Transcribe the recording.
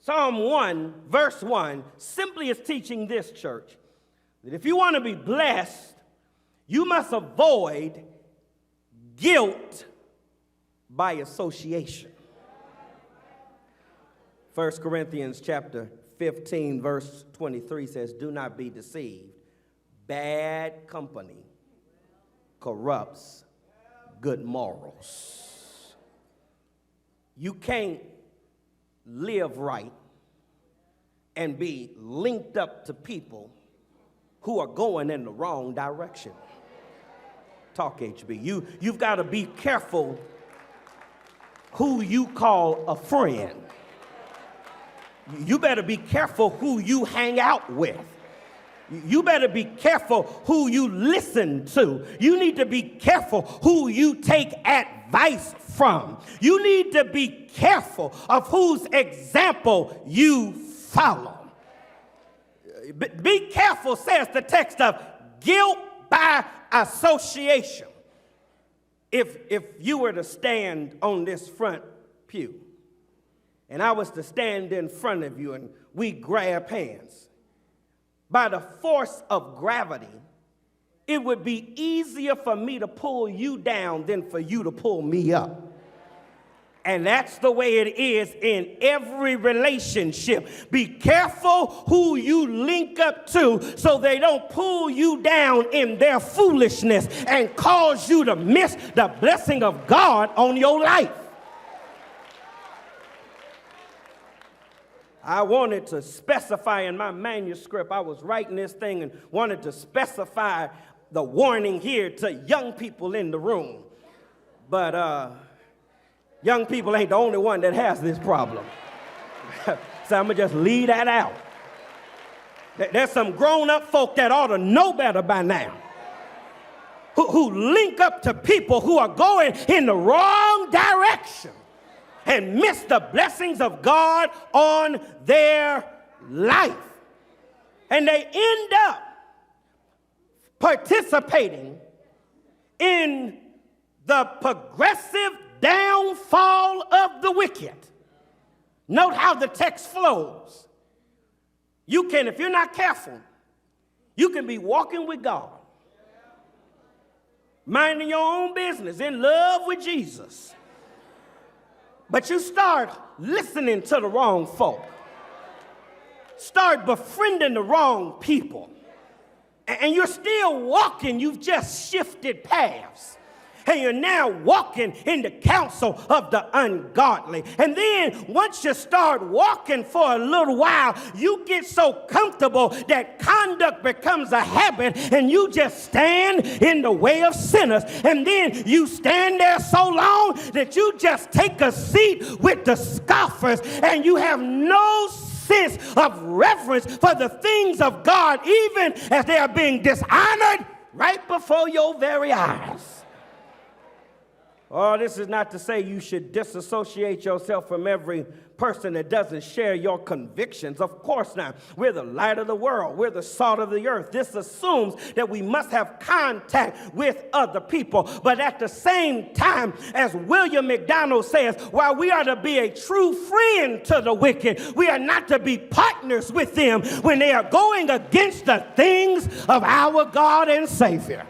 Psalm 1, verse 1, simply is teaching this, church, that if you want to be blessed, you must avoid guilt by association. 1 Corinthians chapter 15, verse 23 says, do not be deceived. Bad company corrupts good morals. You can't live right and be linked up to people who are going in the wrong direction. Talk, HB. You've got to be careful who you call a friend. You better be careful who you hang out with. You better be careful who you listen to. You need to be careful who you take advice from. You need to be careful of whose example you follow. Be careful, says the text, of guilt by association. If you were to stand on this front pew, and I was to stand in front of you and we grab hands, by the force of gravity, it would be easier for me to pull you down than for you to pull me up. And that's the way it is in every relationship. Be careful who you link up to so they don't pull you down in their foolishness and cause you to miss the blessing of God on your life. I wanted to specify in my manuscript, I was writing this thing and wanted to specify the warning here to young people in the room. But young people ain't the only one that has this problem. So I'm going to just leave that out. There's some grown-up folk that ought to know better by now, who link up to people who are going in the wrong direction and miss the blessings of God on their life. And they end up participating in the progressive downfall of the wicked. Note how the text flows. You can, if you're not careful, you can be walking with God, minding your own business, in love with Jesus. But you start listening to the wrong folk. Start befriending the wrong people. And you're still walking, you've just shifted paths. And you're now walking in the counsel of the ungodly. And then once you start walking for a little while, you get so comfortable that conduct becomes a habit and you just stand in the way of sinners. And then you stand there so long that you just take a seat with the scoffers and you have no sense of reverence for the things of God, even as they are being dishonored right before your very eyes. Oh, this is not to say you should disassociate yourself from every person that doesn't share your convictions. Of course not. We're the light of the world. We're the salt of the earth. This assumes that we must have contact with other people. But at the same time, as William McDonald says, while we are to be a true friend to the wicked, we are not to be partners with them when they are going against the things of our God and Savior.